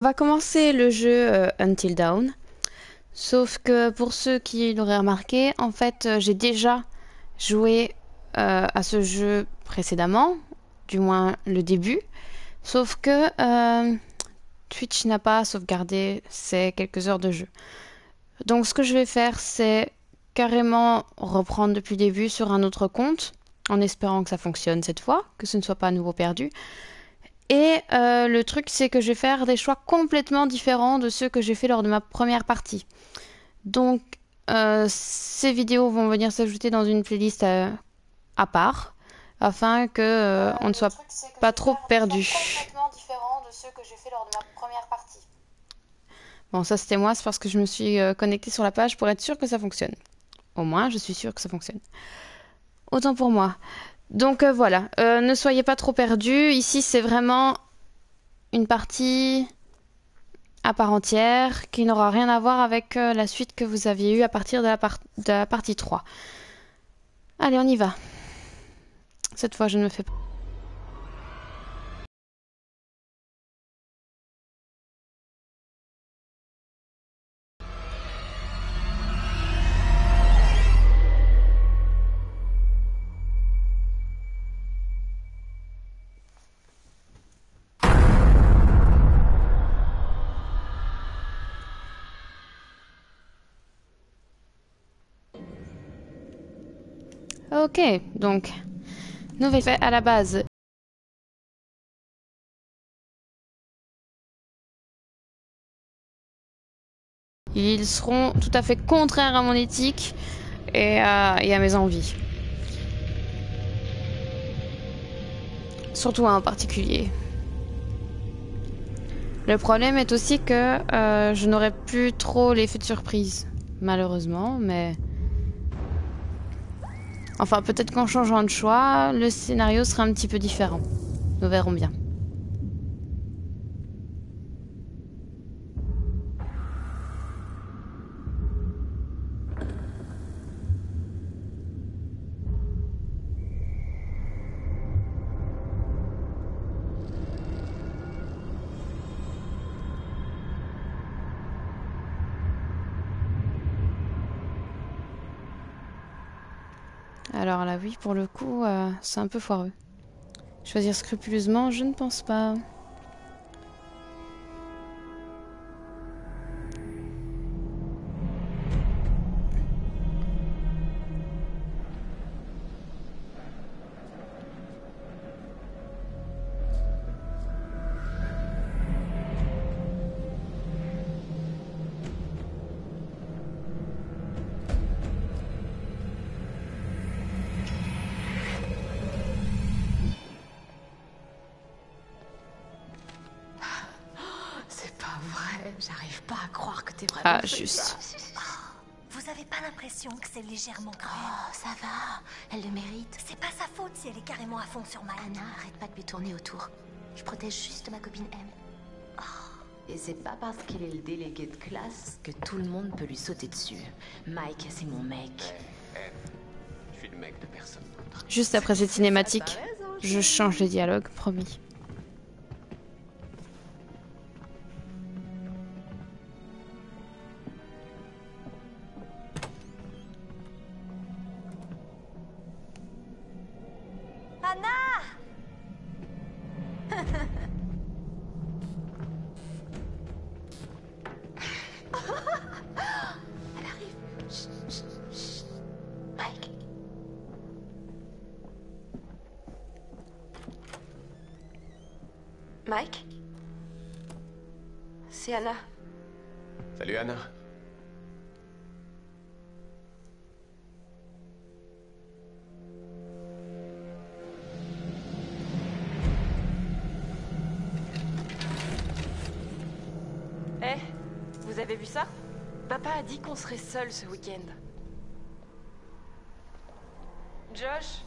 On va commencer le jeu Until Dawn. Sauf que pour ceux qui l'auraient remarqué, en fait, j'ai déjà joué à ce jeu précédemment, du moins le début. Sauf que Twitch n'a pas sauvegardé ces quelques heures de jeu. Donc ce que je vais faire, c'est carrément reprendre depuis le début sur un autre compte, en espérant que ça fonctionne cette fois, que ce ne soit pas à nouveau perdu. Et le truc, c'est que je vais faire des choix complètement différents de ceux que j'ai fait lors de ma première partie. Donc, ces vidéos vont venir s'ajouter dans une playlist à part, afin que on ne soit pas trop perdu. Complètement différent de ceux que j'ai fait lors de ma première partie. Bon, ça c'était moi, c'est parce que je me suis connectée sur la page pour être sûre que ça fonctionne. Au moins, je suis sûre que ça fonctionne. Autant pour moi. Donc voilà, ne soyez pas trop perdus. Ici, c'est vraiment une partie à part entière qui n'aura rien à voir avec la suite que vous aviez eue à partir de la partie 3. Allez, on y va. Cette fois, je ne me fais pas. Ok, donc, nouvelle fait à la base. Ils seront tout à fait contraires à mon éthique et à mes envies. Surtout un en particulier. Le problème est aussi que je n'aurai plus trop l'effet de surprise, malheureusement, mais... Enfin, peut-être qu'en changeant de choix, le scénario sera un petit peu différent. Nous verrons bien. Alors là, oui, pour le coup, c'est un peu foireux. Choisir scrupuleusement, je ne pense pas. C'est pas vrai, j'arrive pas à croire que t'es vraiment Ah, fait juste. ça. Vous avez pas l'impression que c'est légèrement cruel? Oh, ça va, elle le mérite. C'est pas sa faute si elle est carrément à fond sur Mike. Anna, arrête pas de lui tourner autour. Je protège juste ma copine M. Oh. Et c'est pas parce qu'il est le délégué de classe que tout le monde peut lui sauter dessus. Mike, c'est mon mec. Je suis le mec de personne d'autre. Juste après cette cinématique, je change de dialogue, promis. Anna! Elle arrive. Chut, chut, chut. Mike. Mike? C'est Anna. Salut Anna. Eh, vous avez vu ça? Papa a dit qu'on serait seuls ce week-end. Josh?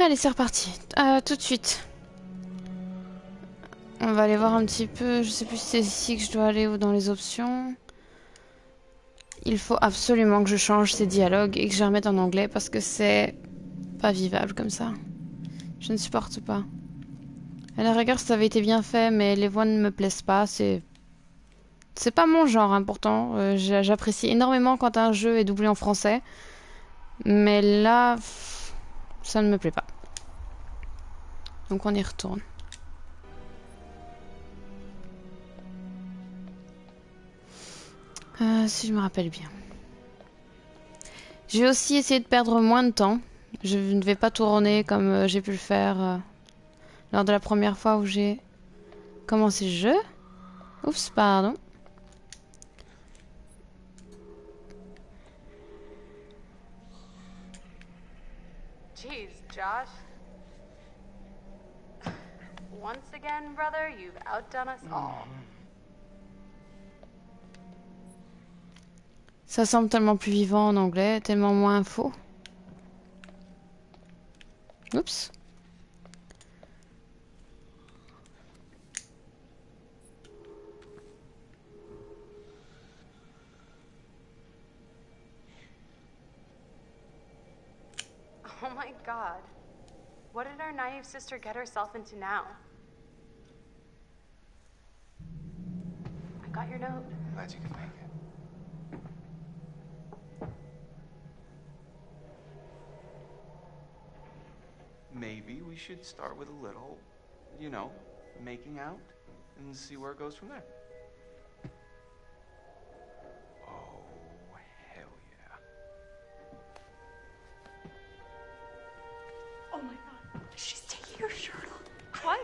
Allez, c'est reparti. Tout de suite. On va aller voir un petit peu. Je sais plus si c'est ici que je dois aller ou dans les options. il faut absolument que je change ces dialogues et que je les remette en anglais parce que c'est pas vivable comme ça. Je ne supporte pas. À la rigueur, ça avait été bien fait, mais les voix ne me plaisent pas. C'est pas mon genre, hein, pourtant. J'apprécie énormément quand un jeu est doublé en français. Mais là, ça ne me plaît pas. Donc on y retourne. Si je me rappelle bien. Je vais aussi essayer de perdre moins de temps. Je ne vais pas tourner comme j'ai pu le faire lors de la première fois où j'ai commencé le jeu. Oups, pardon. Jeez, Josh. Once again, brother, you've outdone us all. Ça semble tellement plus vivant en anglais, tellement moins faux. Oups. Oh my god. What did our naive sister get herself into now? I got your note. Glad you could make it. Maybe we should start with a little, you know, making out and see where it goes from there. Oh, hell yeah. Oh my god, she's taking her shirt off. What?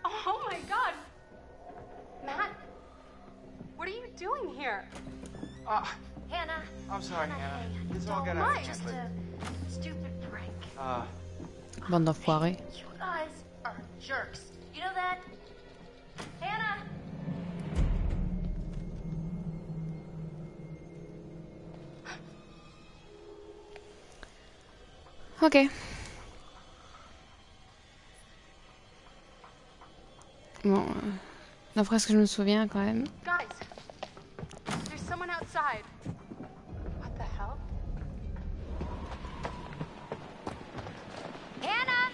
Oh my god! Matt? What are you doing here? Hannah. I'm sorry, Hannah. This all got Don't out of mind. hand, Just a stupid prank. Bande d'enfoirés. You guys are jerks. You know that? Hannah! Ok. Bon, d'après ce que je me souviens quand même. Guys, there's someone outside. What the hell? Hannah!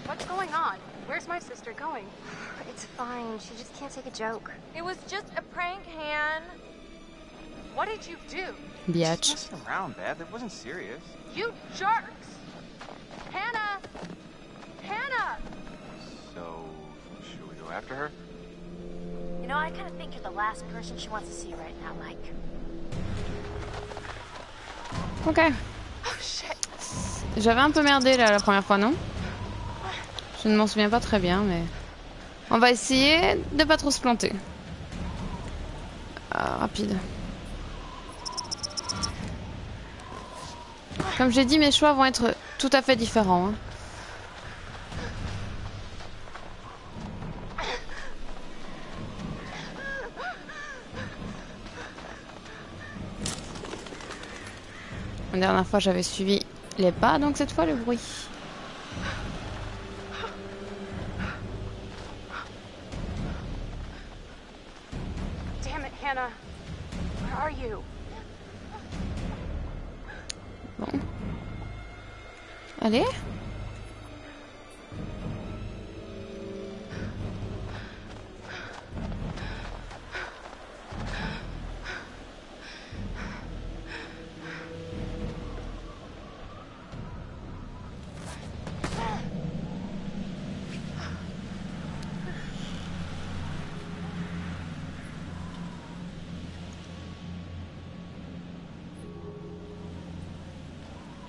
What's going on? Where's my sister going? It's fine. She just can't take a joke. It was just a prank, Han. What did you do? Biatch. Messing around, Beth. It wasn't serious. You jerks! Hannah! Hannah! So, should we go after her? You know, I kind of think you're the last person she wants to see right now, like. Ok. Oh shit! J'avais un peu merdé là la première fois, non? Je ne m'en souviens pas très bien, mais... On va essayer de pas trop se planter. Rapide. Comme j'ai dit, mes choix vont être tout à fait différents. Hein. La dernière fois, j'avais suivi les pas, donc cette fois, le bruit. Damn it, Hannah. Where are you? Bon. Allez.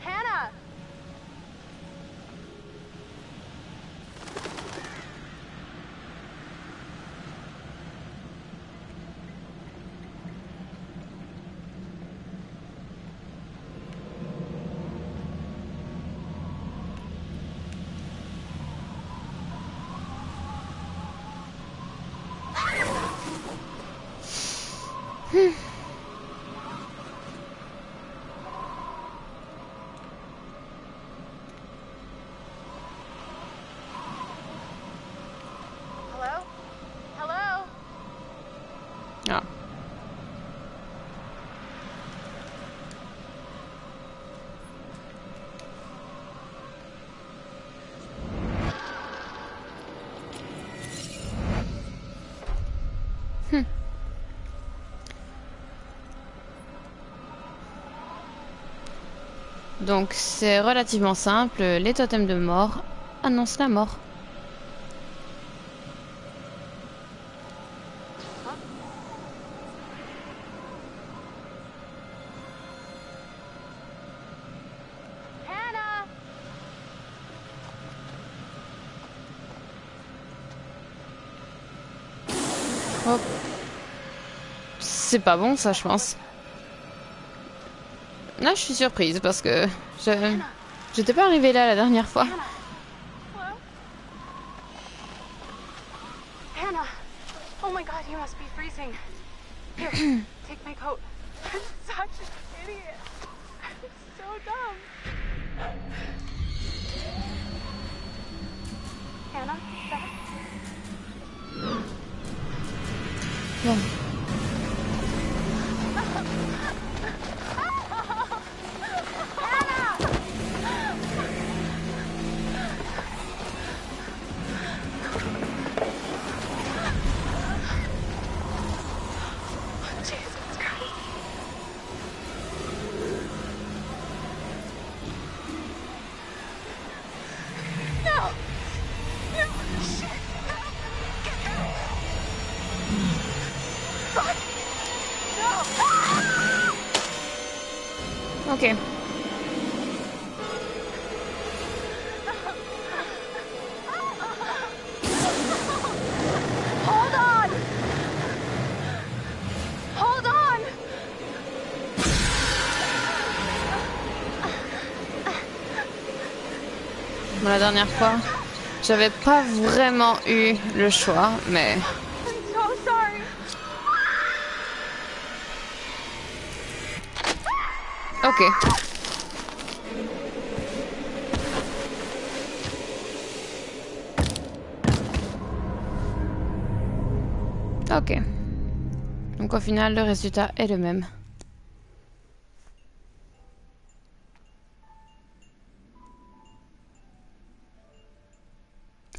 Hannah! Donc c'est relativement simple, les totems de mort annoncent la mort. Hannah! Oh. C'est pas bon ça, je pense. Là, je suis surprise parce que j'étais pas arrivée là la dernière fois. Hannah! Oh my god, you must be freezing. Here, take my coat. I'm such an idiot. I'm so dumb. Hannah, back. Bon. Jesus Christ. No! No! Shit! Get back! Fuck! No! Ok. Hold on! Hold on! Bon, la dernière fois, j'avais pas vraiment eu le choix, mais I'm so sorry. ok. Ok. Donc au final, le résultat est le même.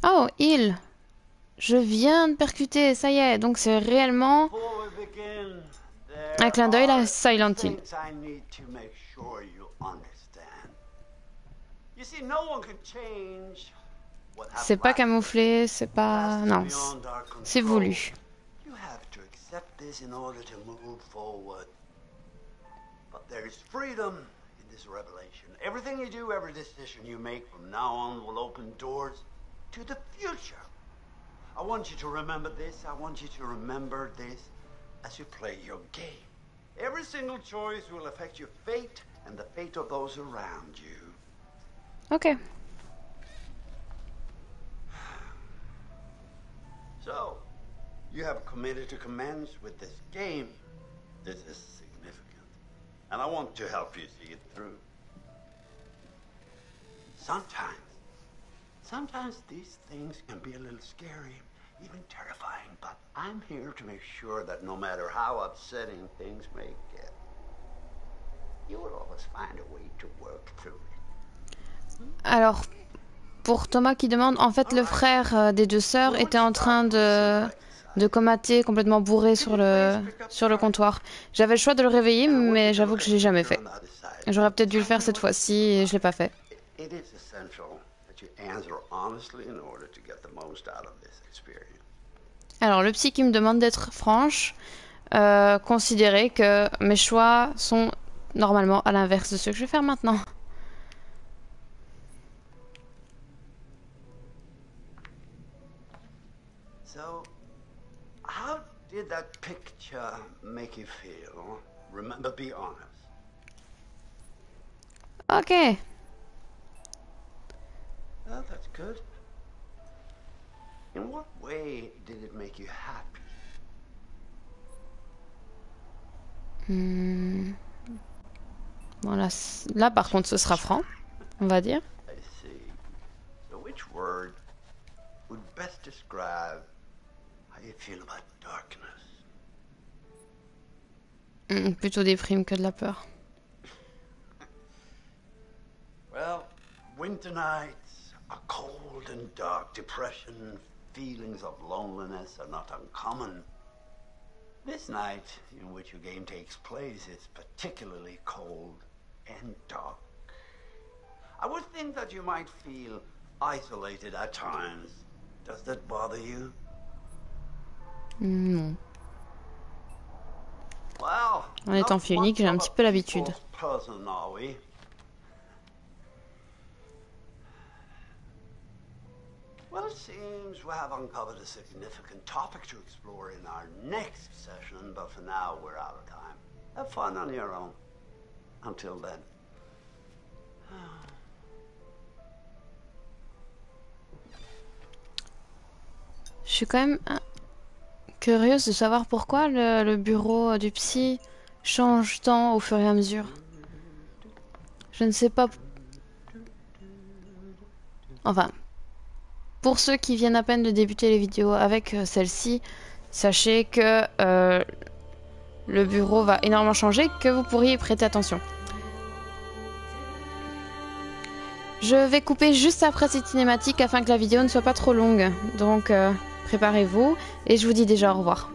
Oh, il. Je viens de percuter, ça y est. Donc c'est réellement Before we begin, un clin d'œil à there Silent are Hill. things I need to make sure you understand. You see, no one can change what happened C'est pas last year. camouflé, c'est pas... Past is Non, beyond our c'est control. voulu. You have to accept this in order to move forward. But there is freedom in this revelation. Everything you do, every decision you make from now on will open doors to the future. I want you to remember this. I want you to remember this as you play your game. Every single choice will affect your fate and the fate of those around you. Ok. So, you have committed to commence with this game. This is significant. And I want to help you see it through. Sometimes these things can be a little scary, even terrifying, but I'm here to make sure that no matter how upsetting things may get, you will always find a way to work through it. Alors, pour Thomas qui demande, en fait, le frère des deux sœurs était en train de comater complètement bourré sur le comptoir. J'avais le choix de le réveiller, mais j'avoue que je l'ai jamais fait. J'aurais peut-être dû le faire cette fois-ci et je l'ai pas fait. It is essential that you answer honestly in order to get the most out of this experience. Alors, le psy qui me demande d'être franche, considérer que mes choix sont normalement à l'inverse de ce que je vais faire maintenant. So, how did that picture make you feel? Remember, be honest. Ok. Oh, that's good. In what way did it make you happy? Bon, là, par contre, ce sera franc, on va dire. I see. So which word would best describe how you feel about darkness? Plutôt des primes que de la peur. Well, winter nights, a cold and dark depression, feelings of loneliness are not uncommon. This night, in which your game takes place, is particularly cold and dark. I would think that you might feel isolated at times. Does that bother you? Non. Well, En étant fille unique, j'ai un petit peu l'habitude. Person, are we? Well, it seems we have uncovered a significant topic to explore in our next session, but for now we're out of time. Have fun on your own. Until then. Je suis quand même curieuse de savoir pourquoi le bureau du psy change tant au fur et à mesure. Je ne sais pas. Enfin, pour ceux qui viennent à peine de débuter les vidéos avec celle-ci, sachez que le bureau va énormément changer, que vous pourriez y prêter attention. Je vais couper juste après cette cinématique afin que la vidéo ne soit pas trop longue. Donc préparez-vous et je vous dis déjà au revoir.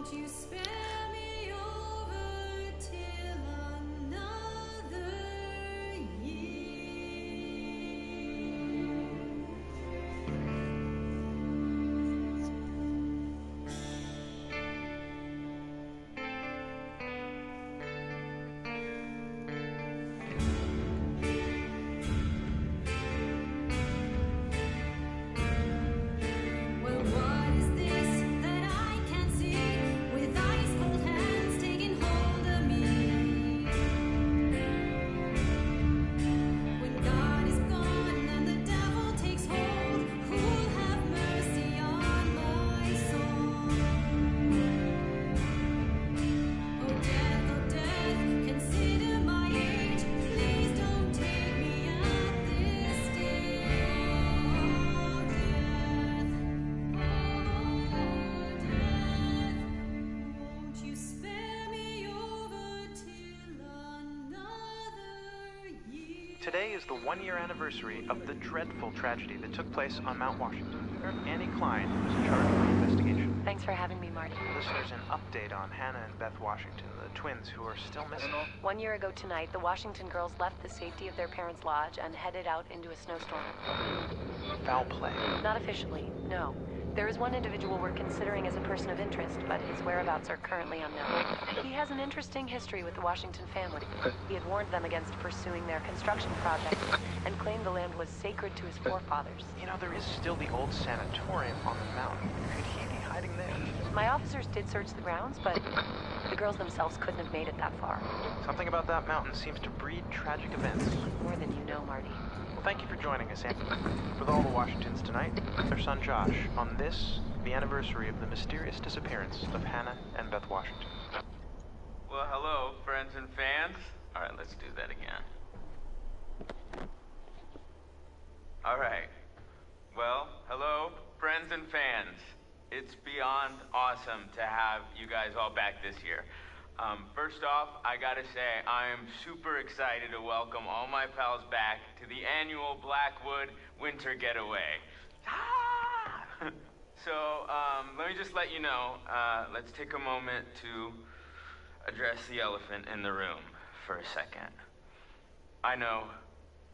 Today is the one-year anniversary of the dreadful tragedy that took place on Mount Washington. Annie Klein was in charge of the investigation. Thanks for having me, Marty. Listeners, an update on Hannah and Beth Washington, the twins who are still missing. 1 year ago tonight, the Washington girls left the safety of their parents' lodge and headed out into a snowstorm. Foul play. Not officially, no. There is one individual we're considering as a person of interest, but his whereabouts are currently unknown. He has an interesting history with the Washington family. He had warned them against pursuing their construction project and claimed the land was sacred to his forefathers. You know, there is still the old sanatorium on the mountain. Could he be hiding there? My officers did search the grounds, but the girls themselves couldn't have made it that far. Something about that mountain seems to breed tragic events. More than you know, Marty. Well, thank you for joining us, Annie. With all the Washingtons tonight, their son Josh, on this, the anniversary of the mysterious disappearance of Hannah and Beth Washington. Well, hello, friends and fans. All right, let's do that again. All right. Well, hello, friends and fans. It's beyond awesome to have you guys all back this year. First off, I gotta say, I am super excited to welcome all my pals back to the annual Blackwood Winter Getaway. Ah! So, let me just let you know, let's take a moment to address the elephant in the room for a second. I know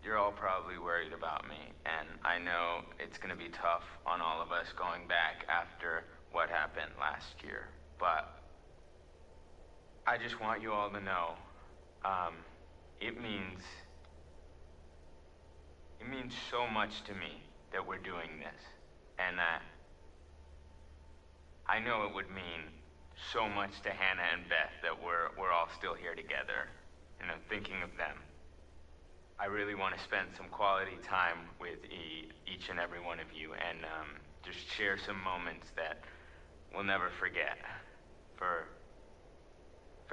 you're all probably worried about me, and I know it's gonna be tough on all of us going back after what happened last year, but I just want you all to know, it means so much to me that we're doing this, and that I know it would mean so much to Hannah and Beth that we're all still here together, and I'm thinking of them. I really want to spend some quality time with each and every one of you, and just share some moments that we'll never forget for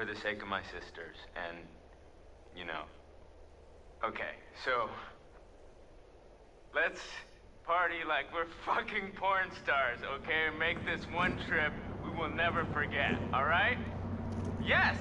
the sake of my sisters, and, you know. Okay, so let's party like we're fucking porn stars, okay? Make this one trip we will never forget, all right? Yes!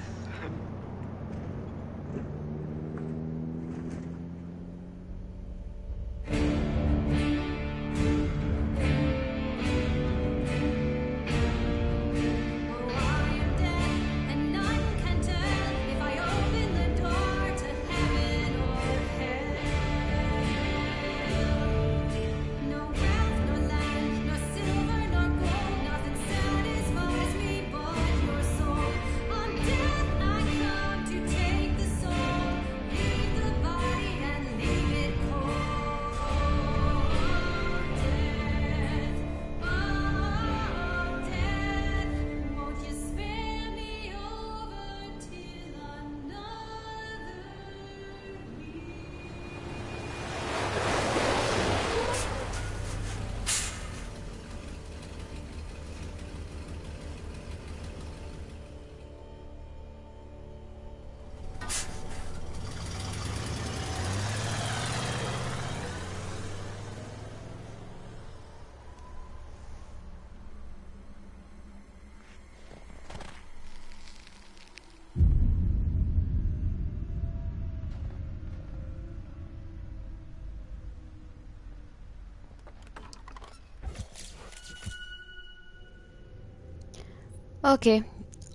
Ok,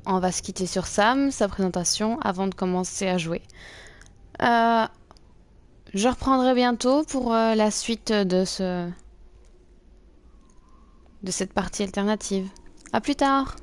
on va se quitter sur Sam, sa présentation, avant de commencer à jouer. Je reprendrai bientôt pour la suite de cette partie alternative. À plus tard!